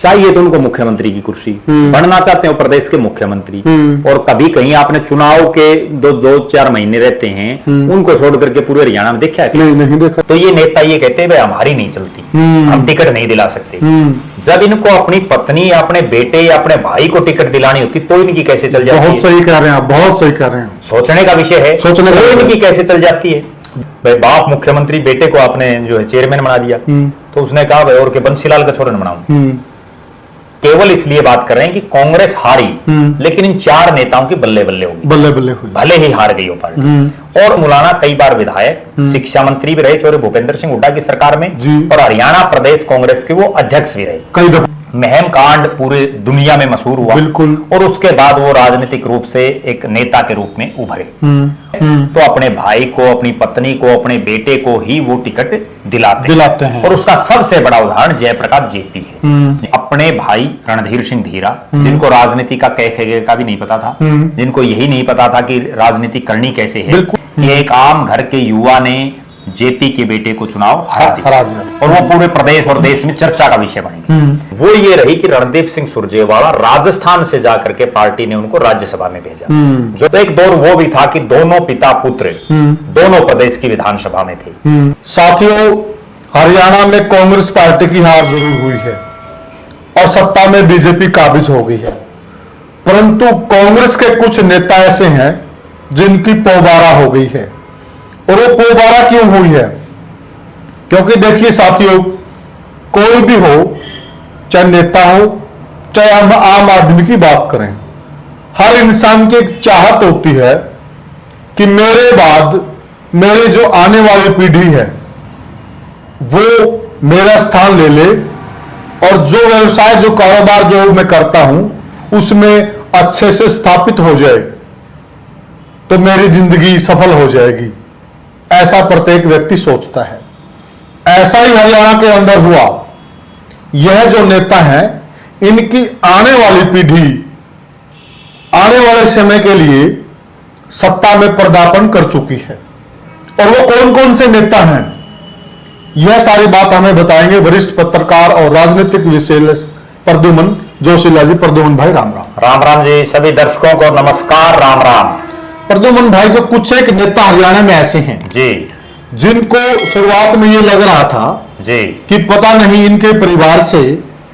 चाहिए तो उनको मुख्यमंत्री की कुर्सी, बनना चाहते हो प्रदेश के मुख्यमंत्री, और कभी कहीं आपने चुनाव के दो चार महीने रहते हैं उनको छोड़ करके पूरे हरियाणा में देखा है? नहीं देखा। तो ये नेता ये कहते हैं हमारी नहीं चलती, हम टिकट नहीं दिला सकते। जब इनको अपनी पत्नी या अपने बेटे या अपने भाई को टिकट दिलानी होती तो इनकी कैसे चल जाती है? बहुत सही कह रहे हैं आप, बहुत सही कह रहे हैं। सोचने का विषय है, सोचने का इनकी कैसे चल जाती है? भाई बाप मुख्यमंत्री, बेटे को आपने जो है चेयरमैन बना दिया, तो उसने कहा भाई और के बंसीलाल का छोरन बनाऊं। केवल इसलिए बात कर रहे हैं कि कांग्रेस हारी, लेकिन इन चार नेताओं की बल्ले बल्ले होगी, बल्ले बल्ले हुई, भले ही हार गई हो पार्टी। और मौलाना कई बार विधायक, शिक्षा मंत्री भी रहे चौधरी भूपेंद्र सिंह हुड्डा की सरकार में, और हरियाणा प्रदेश कांग्रेस के वो अध्यक्ष भी रहे। कई दफा महम कांड पूरे दुनिया में मशहूर हुआ, बिल्कुल। और उसके बाद वो राजनीतिक रूप से एक नेता के रूप में उभरे। तो अपने भाई को, अपनी पत्नी को, अपने बेटे को ही वो टिकट दिलाते हैं। और उसका सबसे बड़ा उदाहरण जयप्रकाश जेपी है। अपने भाई रणधीर सिंह धीरा, जिनको राजनीति का कैसे का भी नहीं पता था, जिनको यही नहीं पता था कि राजनीति करनी कैसे है, ये एक आम घर के युवा ने जेपी के बेटे को चुनाव हरा दिया, और वो पूरे प्रदेश और देश में चर्चा का विषय बन गया। वो ये रही कि रणदीप सिंह सुरजेवाला राजस्थान से जाकर के पार्टी ने उनको राज्यसभा में भेजा, जो एक दौर वो भी था कि दोनों पिता पुत्र दोनों प्रदेश की विधानसभा में थे। साथियों, हरियाणा में कांग्रेस पार्टी की हार जरूर हुई है और सत्ता में बीजेपी काबिज हो गई है, परंतु कांग्रेस के कुछ नेता ऐसे हैं जिनकी पौबारा हो गई है। और वो पोबारा क्यों हुई है? क्योंकि देखिए साथियों, कोई भी हो, चाहे नेता हो, चाहे हम आम आदमी की बात करें, हर इंसान की एक चाहत होती है कि मेरे बाद मेरी जो आने वाली पीढ़ी है वो मेरा स्थान ले ले, और जो व्यवसाय, जो कारोबार जो मैं करता हूं उसमें अच्छे से स्थापित हो जाए, तो मेरी जिंदगी सफल हो जाएगी, ऐसा प्रत्येक व्यक्ति सोचता है। ऐसा ही हरियाणा के अंदर हुआ। यह जो नेता हैं, इनकी आने वाली पीढ़ी आने वाले समय के लिए सत्ता में पदार्पण कर चुकी है। और वो कौन कौन से नेता हैं, यह सारी बात हमें बताएंगे वरिष्ठ पत्रकार और राजनीतिक विश्लेषक प्रद्युमन जोशीला जी। प्रद्युमन भाई राम राम। राम राम जी, सभी दर्शकों को नमस्कार, राम राम। प्रद्युमन भाई, जो कुछ एक नेता हरियाणा में ऐसे हैं जी, जिनको शुरुआत में ये लग रहा था जी कि पता नहीं इनके परिवार से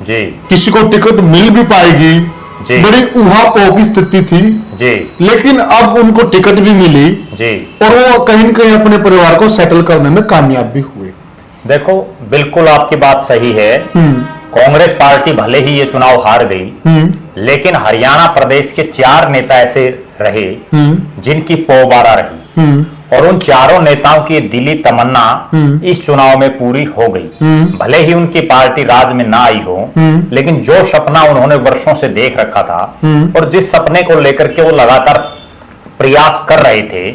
जी किसी को टिकट मिल भी पाएगी, जी, बड़ी ऊहापोह की स्थिति थी जी, लेकिन अब उनको टिकट भी मिली जी, और वो कहीं न कहीं अपने परिवार को सेटल करने में कामयाब भी हुए। देखो, बिल्कुल आपकी बात सही है। कांग्रेस पार्टी भले ही ये चुनाव हार गई, लेकिन हरियाणा प्रदेश के चार नेता ऐसे रहे जिनकी पौबारा रही, और उन चारों नेताओं की दिली तमन्ना इस चुनाव में पूरी हो गई। भले ही उनकी पार्टी राज में ना आई हो, लेकिन जो सपना उन्होंने वर्षों से देख रखा था और जिस सपने को लेकर के वो लगातार प्रयास कर रहे थे,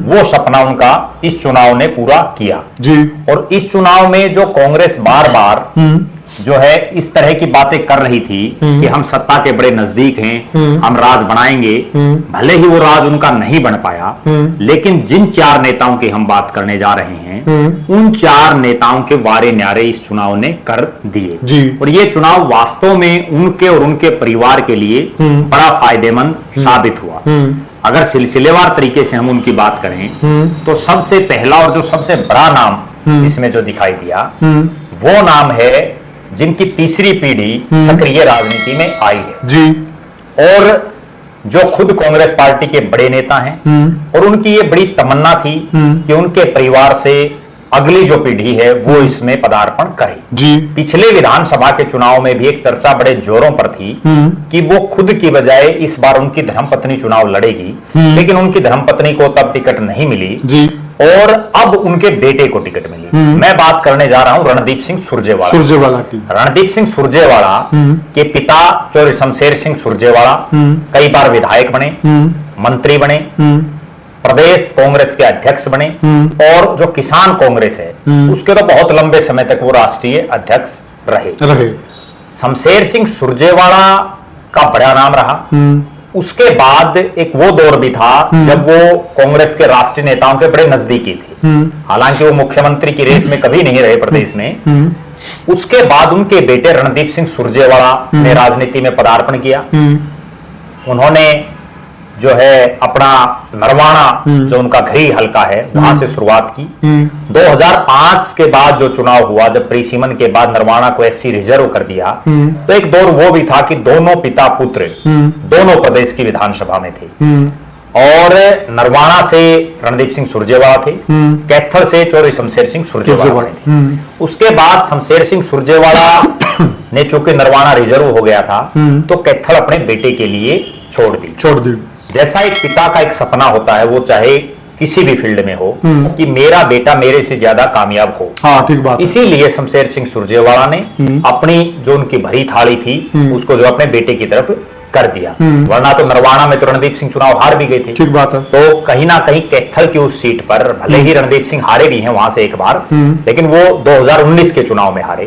वो सपना उनका इस चुनाव ने पूरा किया जी। और इस चुनाव में जो कांग्रेस बार बार जो है इस तरह की बातें कर रही थी कि हम सत्ता के बड़े नजदीक हैं, हम राज बनाएंगे, भले ही वो राज उनका नहीं बन पाया, लेकिन जिन चार नेताओं की हम बात करने जा रहे हैं, उन चार नेताओं के वारे न्यारे इस चुनाव ने कर दिए जी। और ये चुनाव वास्तव में उनके और उनके परिवार के लिए बड़ा फायदेमंद साबित हुआ। अगर सिलसिलेवार तरीके से हम उनकी बात करें तो सबसे पहला और जो सबसे बड़ा नाम इसमें जो दिखाई दिया वो नाम है जिनकी तीसरी पीढ़ी सक्रिय राजनीति में आई है जी, और जो खुद कांग्रेस पार्टी के बड़े नेता हैं, और उनकी ये बड़ी तमन्ना थी कि उनके परिवार से अगली जो पीढ़ी है वो इसमें पदार्पण करे जी। पिछले विधानसभा के चुनाव में भी एक चर्चा बड़े जोरों पर थी कि वो खुद की बजाय इस बार उनकी धर्मपत्नी चुनाव लड़ेगी, लेकिन उनकी धर्मपत्नी को तब टिकट नहीं मिली जी, और अब उनके बेटे को टिकट मिली। मैं बात करने जा रहा हूं रणदीप सिंह सुरजेवाला की। रणदीप सिंह सुरजेवाला के पिता चौधरी शमशेर सिंह सुरजेवाला कई बार विधायक बने, मंत्री बने, प्रदेश कांग्रेस के अध्यक्ष बने, और जो किसान कांग्रेस है उसके तो बहुत लंबे समय तक वो राष्ट्रीय अध्यक्ष रहे। शमशेर सिंह सुरजेवाला का बड़ा नाम रहा। उसके बाद एक वो दौर भी था जब वो कांग्रेस के राष्ट्रीय नेताओं के बड़े नजदीकी थे। हालांकि वो मुख्यमंत्री की रेस में कभी नहीं रहे प्रदेश में, उसके बाद उनके बेटे रणदीप सिंह सुरजेवाला ने राजनीति में पदार्पण किया। उन्होंने जो है अपना नरवाना, जो उनका घरी हलका है, वहां से शुरुआत की। 2005 के बाद जो चुनाव हुआ, जब प्रीसीमन के बाद नरवाना को एससी रिजर्व कर दिया, तो एक दौर वो भी था कि दोनों पिता पुत्र दोनों प्रदेश की विधानसभा में थे। और नरवाना से रणदीप सिंह सुरजेवाला थे, कैथल से चौधरी शमशेर सिंह सुरजेवाला थे। उसके बाद शमशेर सिंह सुरजेवाला ने चूंकि नरवाना रिजर्व हो गया था, तो कैथल अपने बेटे के लिए छोड़ दी। जैसा एक पिता का एक सपना होता है, वो चाहे किसी भी फील्ड में हो, कि मेरा बेटा मेरे से ज्यादा कामयाब हो। हाँ, ठीक बात। इसीलिए शमशेर सिंह सुरजेवाला ने अपनी जो उनकी भरी थाली थी उसको जो अपने बेटे की तरफ कर दिया। वरना तो नरवाना में तो रणदीप सिंह चुनाव हार भी गए थे। ठीक बात है। तो कहीं ना कहीं कैथल की उस सीट पर भले ही रणदीप सिंह हारे भी हैं वहां से एक बार, लेकिन वो 2019 के चुनाव में हारे।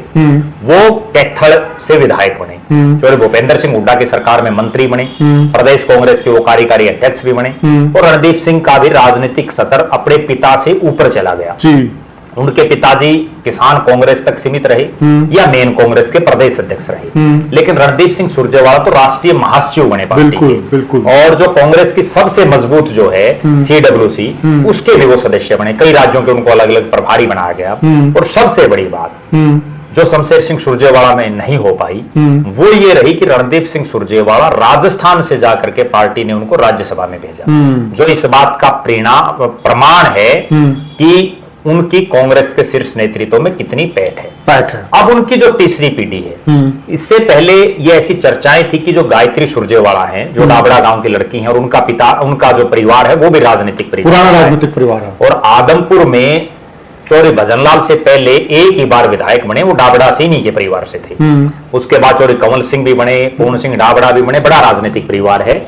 वो कैथल से विधायक बने, चौधरी भूपेंद्र सिंह हुड्डा की सरकार में मंत्री बने, प्रदेश कांग्रेस के वो कार्यकारी अध्यक्ष भी बने। और रणदीप सिंह का भी राजनीतिक सतर अपने पिता से ऊपर चला गया। उनके पिताजी किसान कांग्रेस तक सीमित रहे या मेन कांग्रेस के प्रदेश अध्यक्ष रहे, लेकिन रणदीप सिंह सुरजेवाला तो राष्ट्रीय महासचिव बने पार्टी के। बिल्कुल। और जो कांग्रेस की सबसे मजबूत जो है CWC, उसके भी वो सदस्य बने। कई राज्यों के उनको अलग अलग प्रभारी बनाया गया। और सबसे बड़ी बात जो शमशेर सिंह सुरजेवाला में नहीं हो पाई, वो ये रही कि रणदीप सिंह सुरजेवाला राजस्थान से जाकर के पार्टी ने उनको राज्यसभा में भेजा, जो इस बात का प्रमाण है कि उनकी कांग्रेस के शीर्ष नेतृत्व में कितनी पैठ है। अब उनकी जो तीसरी पीढ़ी है, इससे पहले ये ऐसी चर्चाएं थी कि जो गायत्री सुरजेवाला हैं, जो डाबड़ा गांव की लड़की हैं, और उनका पिता, उनका जो परिवार है वो भी राजनीतिक परिवार, पुराना राजनीतिक परिवार है। और आदमपुर में चौधरी भजनलाल से पहले एक ही बार विधायक बने, वो डाबड़ा सिंह के परिवार से थे। उसके बाद चौधरी कंवल सिंह भी बने, पूर्ण सिंह डाबड़ा भी बने, बड़ा राजनीतिक परिवार है।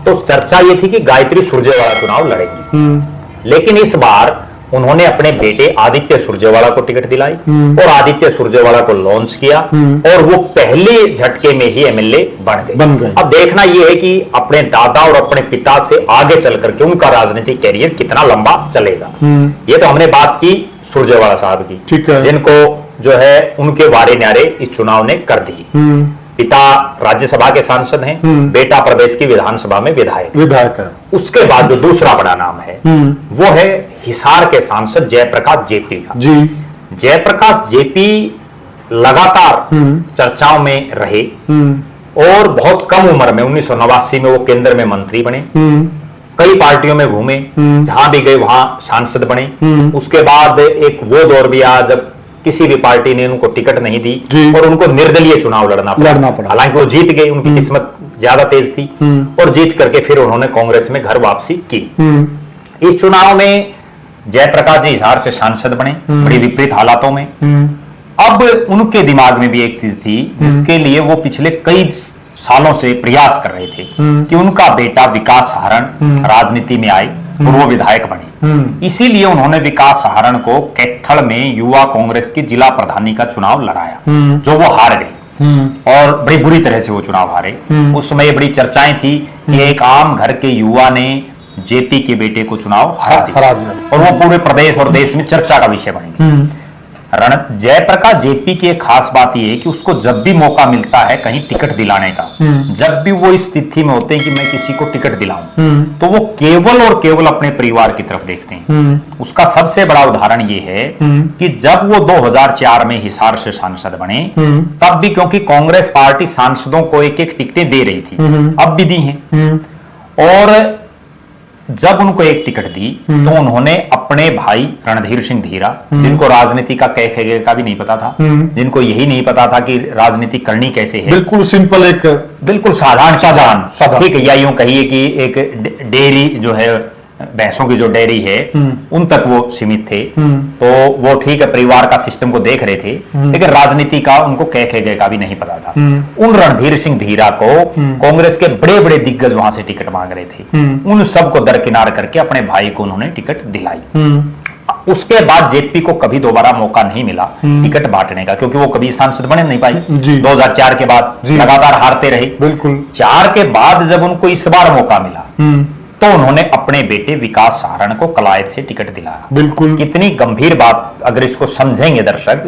तो चर्चा ये थी कि गायत्री सुरजेवाला चुनाव लड़ेंगी, लेकिन इस बार उन्होंने अपने बेटे आदित्य सुरजेवाला को टिकट दिलाई और आदित्य सुरजेवाला को लॉन्च किया, और वो पहले झटके में ही MLA बन गए। अब देखना यह है कि अपने दादा और अपने पिता से आगे चल करके उनका राजनीतिक कैरियर कितना लंबा चलेगा। ये तो हमने बात की सुरजेवाला साहब की, जिनको जो है उनके वारे न्यारे इस चुनाव ने कर दी। पिता राज्यसभा के सांसद हैं, बेटा प्रदेश की विधानसभा में विधायक है। उसके बाद जो दूसरा बड़ा नाम है वो है हिसार के सांसद जयप्रकाश जेपी का। जयप्रकाश जेपी लगातार चर्चाओं में रहे और बहुत कम उम्र में 1989 में वो केंद्र में मंत्री बने, कई पार्टियों में घूमे, जहां भी गए वहां सांसद बने। उसके बाद एक वो दौर भी आया जब किसी भी पार्टी ने उनको टिकट नहीं दी और उनको निर्दलीय चुनाव लड़ना पड़ा। हालांकि वो जीत गए, उनकी किस्मत ज्यादा तेज थी, और जीत करके फिर उन्होंने कांग्रेस में घर वापसी की। इस चुनाव में जयप्रकाश जी हिसार से सांसद बने, बड़ी विपरीत हालातों में। अब उनके दिमाग में भी एक चीज थी जिसके लिए वो पिछले कई सालों से प्रयास कर रहे थे कि उनका बेटा विकास सहारण राजनीति में आए और वो विधायक बने। इसीलिए उन्होंने विकास सहारण को कैथल में युवा कांग्रेस की जिला प्रधानी का चुनाव लड़ाया, जो वो हार गए और बड़ी बुरी तरह से वो चुनाव हारे। उस समय बड़ी चर्चाएं थी कि एक आम घर के युवा ने जेपी के बेटे को चुनाव हरा दिया और वो पूरे प्रदेश और देश में चर्चा का विषय बन गया। जयप्रकाश जेपी की एक खास बात यह है कि उसको जब भी मौका मिलता है कहीं टिकट दिलाने का, जब भी वो इस स्थिति में होते हैं कि मैं किसी को टिकट दिलाऊं, तो वो केवल और केवल अपने परिवार की तरफ देखते हैं। उसका सबसे बड़ा उदाहरण ये है कि जब वो 2004 में हिसार से सांसद बने, तब भी क्योंकि कांग्रेस पार्टी सांसदों को एक एक टिकटें दे रही थी, अब भी दी हैं, और जब उनको एक टिकट दी तो उन्होंने अपने भाई रणधीर सिंह धीरा, जिनको राजनीति का कै खे का भी नहीं पता था, जिनको यही नहीं पता था कि राजनीति करनी कैसे है, बिल्कुल सिंपल, एक बिल्कुल साधारण, ठीक है, या यूं कहिए कि एक डेयरी जो है, भैंसों की जो डेयरी है, उन तक वो सीमित थे। तो वो ठीक है, परिवार का सिस्टम को देख रहे थे, लेकिन राजनीति का उनको कै खे का भी नहीं पता था। उन रणधीर सिंह धीरा को कांग्रेस के बड़े बड़े दिग्गज वहां से टिकट मांग रहे थे, उन सबको दरकिनार करके अपने भाई को उन्होंने टिकट दिलाई। उसके बाद जेपी को कभी दोबारा मौका नहीं मिला टिकट बांटने का, क्योंकि वो कभी सांसद बने नहीं पाई। 2004 के बाद लगातार हारते रहे। बिल्कुल 4 के बाद जब उनको इस बार मौका मिला तो उन्होंने अपने बेटे विकास सहारण को कलायत से टिकट दिलाया। बिल्कुल। कितनी गंभीर बात, अगर इसको समझेंगे दर्शक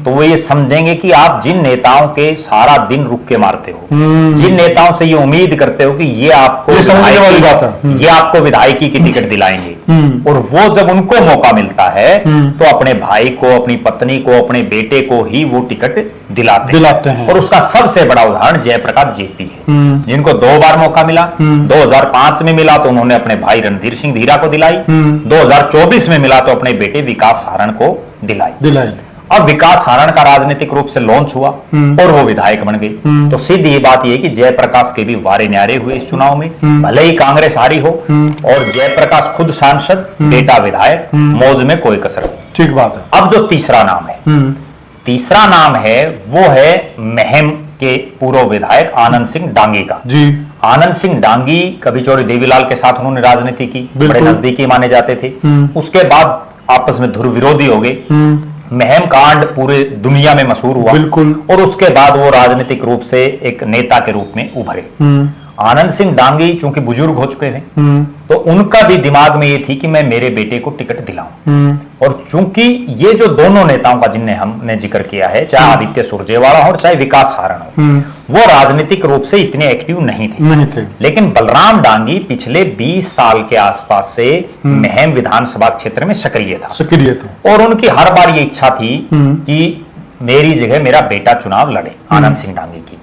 तो वो ये समझेंगे कि आप जिन नेताओं के सारा दिन रुक के मारते हो, जिन नेताओं से ये उम्मीद करते हो कि ये आपको समझने वाली बात है, ये आपको विधायकी की टिकट दिलाएंगे, और वो जब उनको मौका मिलता है तो अपने भाई को, अपनी पत्नी को, अपने बेटे को ही वो टिकट दिलाते हैं। और उसका सबसे बड़ा उदाहरण जयप्रकाश जेपी है, जिनको 2 बार मौका मिला। 2005 में मिला तो उन्होंने अपने भाई रणधीर सिंह धीरा को दिलाई, 2024 में मिला तो अपने बेटे विकास सहारण को दिलाई। अब विकास सहारण का राजनीतिक रूप से लॉन्च हुआ और वो विधायक बन गए। तो सीधी बात यह कि जयप्रकाश के भी वारे न्यारे हुए इस चुनाव में, भले ही कांग्रेस हारी हो और जयप्रकाश खुद सांसद, बेटा विधायक, मौज में कोई कसर नहीं। ठीक बात है। अब जो तीसरा नाम है, तीसरा नाम है वो है महम के पूर्व विधायक आनंद सिंह डांगी का। जी। आनंद सिंह डांगी कभी चौधरी देवीलाल के साथ उन्होंने राजनीति की, बड़े नजदीकी माने जाते थे। उसके बाद आपस में ध्रुव विरोधी हो गए। महम कांड पूरे दुनिया में मशहूर हुआ। बिल्कुल। और उसके बाद वो राजनीतिक रूप से एक नेता के रूप में उभरे। आनंद सिंह डांगी चूंकि बुजुर्ग हो चुके थे तो उनका भी दिमाग में ये थी कि मैं मेरे बेटे को टिकट दिलाऊं। और चूंकि ये जो दोनों नेताओं का जिन्हें हमने जिक्र किया है, चाहे आदित्य सुरजेवाला हो और चाहे विकास सहारण हो, वो राजनीतिक रूप से इतने एक्टिव नहीं थे। लेकिन बलराम डांगी पिछले 20 साल के आसपास से महम विधानसभा क्षेत्र में सक्रिय था। और उनकी हर बार ये इच्छा थी कि मेरी जगह मेरा बेटा चुनाव लड़े, आनंद सिंह डांगी की।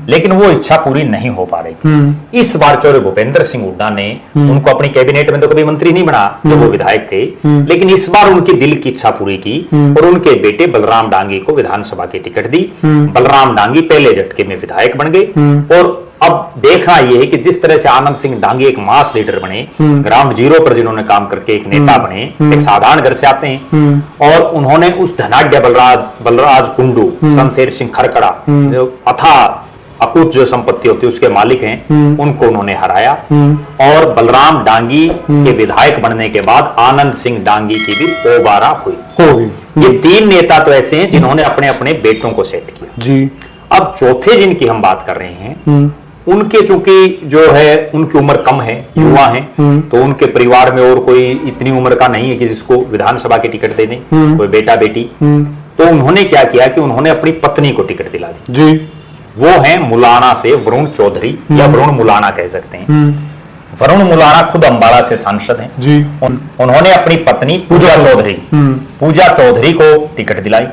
लेकिन वो इच्छा पूरी नहीं हो पा रही थी। इस बार चौधरी भूपेंद्र सिंह हुड्डा ने उनको अपनी कैबिनेट में तो कभी मंत्री नहीं बना जब वो विधायक थे, लेकिन इस बार उनकी दिल की इच्छा पूरी की और उनके बेटे बलराम डांगी को विधानसभा की टिकट दी। बलराम डांगी पहले झटके में विधायक बन गए। और अब देखना यह है कि जिस तरह से आनंद सिंह डांगी एक मास लीडर बने, ग्राउंड जीरो पर जिन्होंने काम करके एक नेता बने, एक साधारण घर से आते हैं और उन्होंने उस धनाढ्य बलराज कुंडू, शमशेर सिंह खरकड़ा, जो अथा अकूत जो संपत्ति होती है उसके मालिक हैं, उनको उन्होंने हराया। और बलराम डांगी के विधायक बनने के बाद आनंद सिंह डांगी की भी दोबारा हुई। ये 3 नेता तो ऐसे हैं जिन्होंने अपने अपने बेटों को सेट किया जी। अब चौथे जिनकी हम बात कर रहे हैं, उनके चूंकि जो है उनकी उम्र कम है, युवा हैं, तो उनके परिवार में और कोई इतनी उम्र का नहीं है कि जिसको विधानसभा की टिकट दे दें, कोई बेटा बेटी। तो उन्होंने क्या किया कि उन्होंने अपनी पत्नी को टिकट दिला दी जी। वो है मुलाना से वरुण चौधरी, या वरुण मुलाना कह सकते हैं। वरुण मुलाना खुद अंबाला से सांसद हैं जी। उन्होंने अपनी पत्नी पूजा चौधरी को टिकट दिलाई।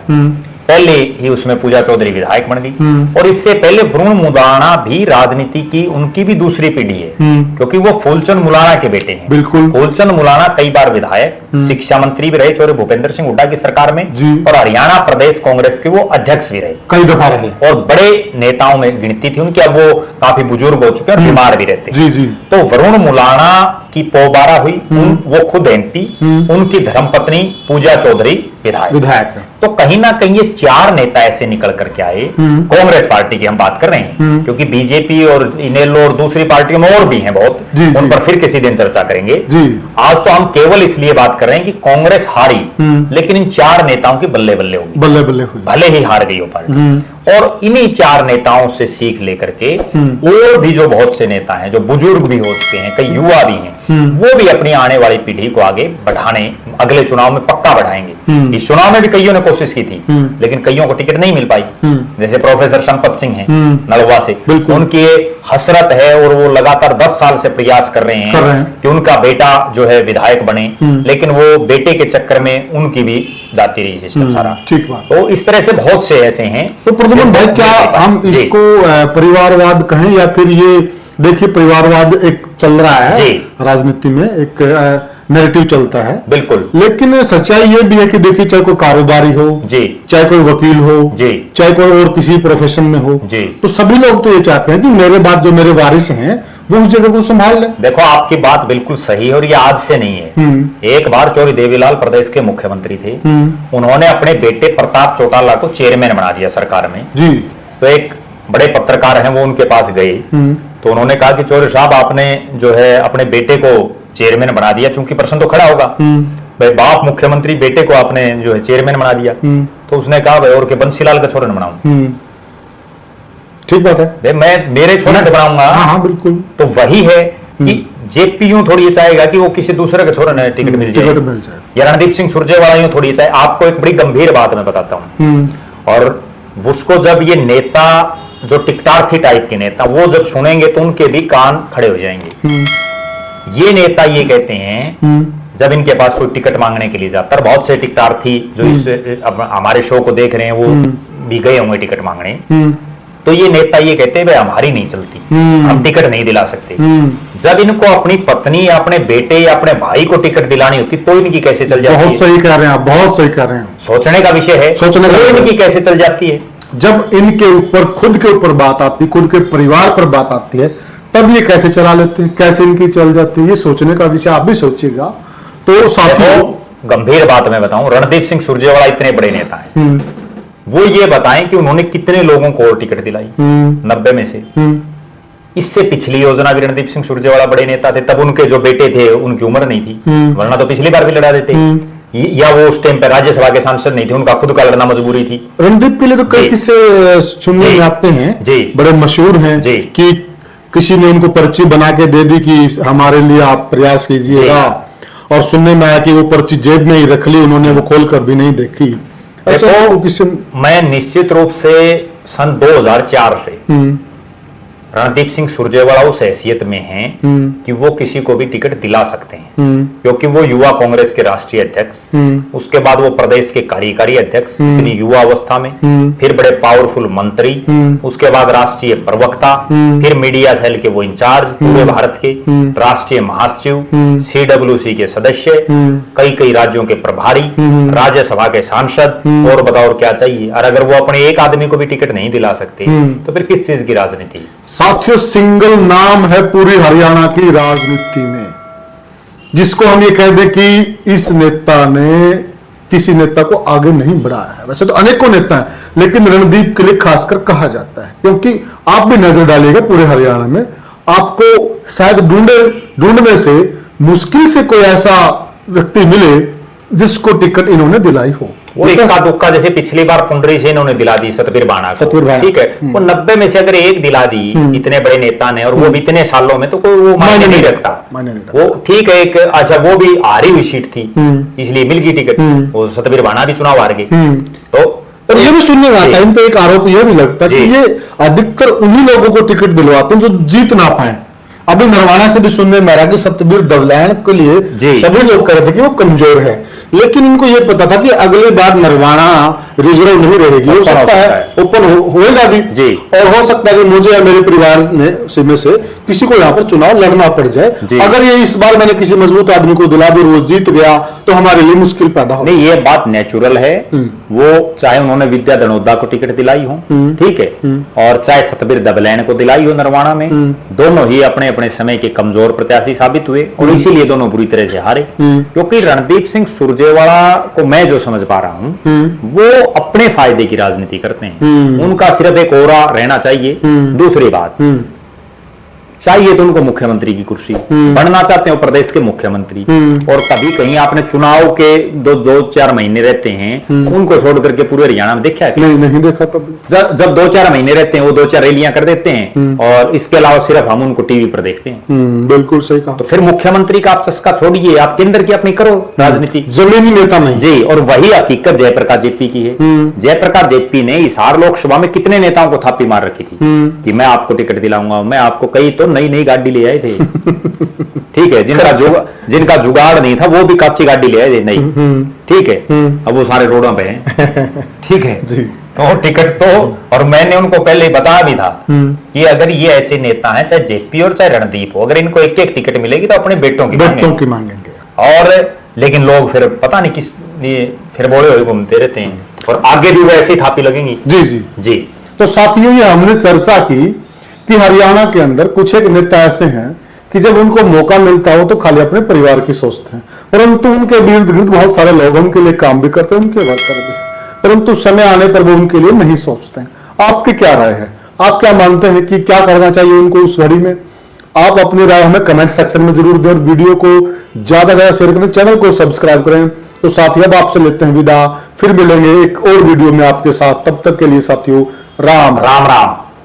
पहले ही उसमें पूजा चौधरी विधायक बन गई। और इससे पहले वरुण मुलाना भी राजनीति की उनकी भी दूसरी पीढ़ी है, क्योंकि वो फूलचंद मुलाना के बेटे हैं। बिल्कुल। फूलचंद मुलाना कई बार विधायक, शिक्षा मंत्री भी रहे चौधरी भूपेंद्र सिंह हुड्डा की सरकार में, और हरियाणा प्रदेश कांग्रेस के वो अध्यक्ष भी रहे, कई दफा रहे, और बड़े नेताओं में गिनती थी उनकी। अब वो काफी बुजुर्ग हो चुके हैं, बीमार भी रहते जी जी। तो वरुण मुलाना की पोबारा हुई, वो खुद एमपी, उनकी धर्मपत्नी पूजा चौधरी विधायक। तो कहीं ना कहीं ये 4 नेता ऐसे निकल करके आए। कांग्रेस पार्टी की हम बात कर रहे हैं, क्योंकि बीजेपी और इनेलो और दूसरी पार्टियों में और भी हैं बहुत, उन पर फिर किसी दिन चर्चा करेंगे। आज तो हम केवल इसलिए बात कर रहे हैं कि कांग्रेस हारी, लेकिन इन 4 नेताओं की बल्ले बल्ले होगी, बल्ले बल्ले हुई, भले ही हार गई हो पार्टी। और इन्हीं 4 नेताओं से सीख लेकर के और भी जो बहुत से नेता हैं, जो बुजुर्ग भी हो चुके हैं, कई युवा भी हैं, वो भी अपनी आने वाली पीढ़ी को आगे बढ़ाने, अगले चुनाव में पक्का बढ़ाएंगे। इस चुनाव में भी कईयों ने कोशिश की थी, लेकिन कईयों को टिकट नहीं मिल पाई। जैसे प्रोफेसर संपत सिंह हैं नलवा से, उनकी हसरत है और वो लगातार 10 साल से प्रयास कर रहे हैं कि उनका बेटा जो है विधायक बने, लेकिन वो बेटे के चक्कर में उनकी भी जाती रही सिस्टम सारा। ठीक बात। तो इस तरह से बहुत से ऐसे हैं। तो प्रद्युमन भाई, क्या हम इसको परिवारवाद कहें या फिर ये, देखिए परिवारवाद एक चल रहा है राजनीति में, एक नैरेटिव चलता है, बिल्कुल, लेकिन सच्चाई ये भी है कि देखिए चाहे कोई कारोबारी हो जी, चाहे कोई वकील हो जी, चाहे कोई और किसी प्रोफेशन में हो जी, तो सभी लोग तो ये चाहते हैं कि मेरे बाद जो मेरे वारिस हैं वो उस जगह को संभाल ले। देखो आपकी बात बिल्कुल सही है और ये आज से नहीं है। एक बार चौधरी देवीलाल प्रदेश के मुख्यमंत्री थे, उन्होंने अपने बेटे प्रताप चौटाला को चेयरमैन बना दिया सरकार में जी। तो एक बड़े पत्रकार हैं, वो उनके पास गए तो उन्होंने कहा कि चौधरी साहब आपने जो है अपने बेटे को चेयरमैन बना दिया, चूंकि प्रश्न तो खड़ा होगा भाई, बाप मुख्यमंत्री, बेटे को आपने जो है चेयरमैन बना दिया। तो उसने कहा भाई और के बंसीलाल का छोरे न बनाऊं। ठीक बात है, मैं मेरे छोरे से बनाऊंगा। हाँ बिल्कुल। तो वही है कि जेपी यूं थोड़ी चाहेगा कि वो किसी दूसरे के थोड़ा नया टिकट मिल जाए, या रणदीप सिंह सुरजेवाला यूं थोड़ी चाहे। आपको एक बड़ी गंभीर बात मैं बताता हूं, और उसको जब ये नेता जो टिकटार्थी टाइप के नेता वो जब सुनेंगे तो उनके भी कान खड़े हो जाएंगे। ये नेता ये कहते हैं जब इनके पास कोई टिकट मांगने के लिए जाता है, बहुत से टिकटार्थी जो इस हमारे शो को देख रहे हैं वो भी गए होंगे टिकट मांगने, तो ये नेता ये कहते हैं भाई हमारी नहीं चलती, हम टिकट नहीं दिला सकते। जब इनको अपनी पत्नी या अपने बेटे या अपने भाई को टिकट दिलानी होती तो इनकी कैसे चल जाती है? बहुत सही कह रहे हैं आप, बहुत सही कह रहे हैं। सोचने का विषय है, सोचने का इनकी कैसे चल जाती है? जब इनके ऊपर, खुद के ऊपर बात आती, खुद के परिवार पर बात आती है, तब ये कैसे चला लेते हैं, कैसे इनकी चल जाती है, ये सोचने का विषय। आप भी सोचिएगा। तो साथियों, गंभीर बात मैं बताऊं, रणदीप सिंह सुरजेवाला इतने बड़े नेता हैं, वो ये बताएं कि उन्होंने कितने लोगों को और टिकट दिलाई 90 में से। इससे पिछली योजना भी रणदीप सिंह सुरजेवाला बड़े नेता थे, तब उनके जो बेटे थे उनकी उम्र नहीं थी, वरना तो पिछली बार भी लड़ा देते। या वो उस टाइम पे राज्यसभा के सांसद नहीं थे, उनका खुद का लड़ना मजबूरी थी। रणदीप के लिए तो कई किस्से सुनने में आते हैं, बड़े मशहूर हैं, कि किसी ने उनको पर्ची बना के दे दी कि हमारे लिए आप प्रयास कीजिएगा, और सुनने में आया कि वो पर्ची जेब में ही रख ली उन्होंने, वो खोल कर भी नहीं देखी। तो मैं निश्चित रूप से सन 2004 से रणदीप सिंह सुरजेवाला उस हैसियत में हैं कि वो किसी को भी टिकट दिला सकते हैं, क्योंकि वो युवा कांग्रेस के राष्ट्रीय अध्यक्ष, उसके बाद वो प्रदेश के कार्यकारी अध्यक्ष इतनी युवा अवस्था में, फिर बड़े पावरफुल मंत्री, उसके बाद राष्ट्रीय प्रवक्ता, फिर मीडिया सेल के वो इंचार्ज पूरे भारत के, राष्ट्रीय महासचिव, CWC के सदस्य, कई कई राज्यों के प्रभारी, राज्यसभा के सांसद, और बताओ क्या चाहिए। और अगर वो अपने एक आदमी को भी टिकट नहीं दिला सकते तो फिर किस चीज की राजनीति? साथियों, सिंगल नाम है पूरी हरियाणा की राजनीति में, जिसको हम ये कह दें कि इस नेता ने किसी नेता को आगे नहीं बढ़ाया है। वैसे तो अनेकों नेता हैं, लेकिन रणदीप के लिए खासकर कहा जाता है, क्योंकि आप भी नजर डालिएगा पूरे हरियाणा में, आपको शायद ढूंढने से मुश्किल से कोई ऐसा व्यक्ति मिले जिसको टिकट इन्होंने दिलाई हो। वो इक्का दुक्का, जैसे पिछली बार पुंडरी से इन्होंने दिला दी सतबीर बाणा को, ठीक है, वो 90 में से अगर एक दिला दी इतने बड़े नेता ने, और वो भी इतने सालों में, तो कोई वो मायने नहीं रखता। वो ठीक है, एक अच्छा वो भी हारी हुई सीट थी इसलिए मिल गई टिकट, वो सतबीर बाणा भी चुनाव हार गए। तो और ये भी सुनने में आता है, इन पे एक आरोप ये भी लगता है कि ये अधिकतर उन्हीं लोगों को टिकट दिलवाते हैं जो जीत ना पाए। अभी नरवाना से भी सुनने में आ रहा कि सतबीर दवलैन के लिए सभी लोग कह रहे थे कि वो कमजोर है, लेकिन इनको ये पता था कि अगली बार नरवाना रिजर्व नहीं रहेगी, हो सकता है ओपन होएगा भी, और हो सकता है कि मुझे या मेरे परिवार में से किसी को यहाँ पर चुनाव लड़ना पड़ जाए। अगर ये इस बार मैंने किसी मजबूत आदमी को दिला दी, वो जीत गया, तो हमारे लिए मुश्किल पैदा हो। नहीं, ये बात नेचुरल है, वो चाहे उन्होंने विद्या धनोदा को टिकट दिलाई हो, ठीक है, और चाहे सतबीर दवलैन को दिलाई हो नरवाना में, दोनों ही अपने अपने समय के कमजोर प्रत्याशी साबित हुए, और इसीलिए दोनों बुरी तरह से हारे। क्योंकि रणदीप सिंह सुरजेवाला को मैं जो समझ पा रहा हूं, वो अपने फायदे की राजनीति करते हैं, उनका सिर्फ एक ओरा रहना चाहिए। दूसरी बात, चाहिए तो उनको मुख्यमंत्री की कुर्सी, बनना चाहते हो प्रदेश के मुख्यमंत्री, और कभी कहीं आपने चुनाव के दो चार महीने रहते हैं, उनको छोड़ करके पूरे हरियाणा में देखा है? नहीं देखा कभी। जब 2-4 महीने रहते हैं, वो 2-4 रैलियां कर देते हैं, और इसके अलावा सिर्फ हम उनको टीवी पर देखते हैं। बिल्कुल सही कहा। तो फिर मुख्यमंत्री का आप चस्का छोड़िए, आप केंद्र की अपनी करो राजनीति, जमीनी नेता नहीं जी। और वही हकीकत जयप्रकाश जेपी की है। जयप्रकाश जेपी ने हिसार लोकसभा में कितने नेताओं को थापी मार रखी थी कि मैं आपको टिकट दिलाऊंगा, मैं आपको, कई तो नई गाड़ी ले आए थे, ठीक है, जिनका जुगाड़ नहीं था वो भी कच्ची गाड़ी ले आए थे नई, ठीक है, अब वो सारे रोडों पे हैं, ठीक है जी। तो टिकट तो, और मैंने उनको पहले ही बताया भी था कि अगर ये ऐसे नेता हैं, चाहे जेपी और चाहे रणदीप हो, अगर इनको एक एक टिकट मिलेगी तो अपने बेटों की मांगेंगे। और लेकिन लोग फिर पता नहीं किस लिए फिर बोले हुए घूमते रहते हैं, और आगे भी वो ऐसे ही थापी लगेंगी। जी जी जी। तो साथियों, ये हमने चर्चा की कि हरियाणा के अंदर कुछ एक नेता ऐसे हैं कि जब उनको मौका मिलता हो तो खाली अपने परिवार की सोचते हैं, परंतु उनके इर्द गिर्द बहुत सारे लोग उनके लिए काम भी करते हैं, उनके वर्कर भी, परंतु समय आने पर वो उनके लिए नहीं सोचते हैं। आपकी क्या राय है? आप क्या मानते हैं कि क्या करना चाहिए उनको उस घड़ी में? आप अपनी राय हमें कमेंट सेक्शन में जरूर दें, और वीडियो को ज्यादा से ज्यादा शेयर करें, चैनल को सब्सक्राइब करें। तो साथियों, अब आपसे लेते हैं विदा, फिर मिलेंगे एक और वीडियो में आपके साथ। तब तक के लिए साथियों, राम राम।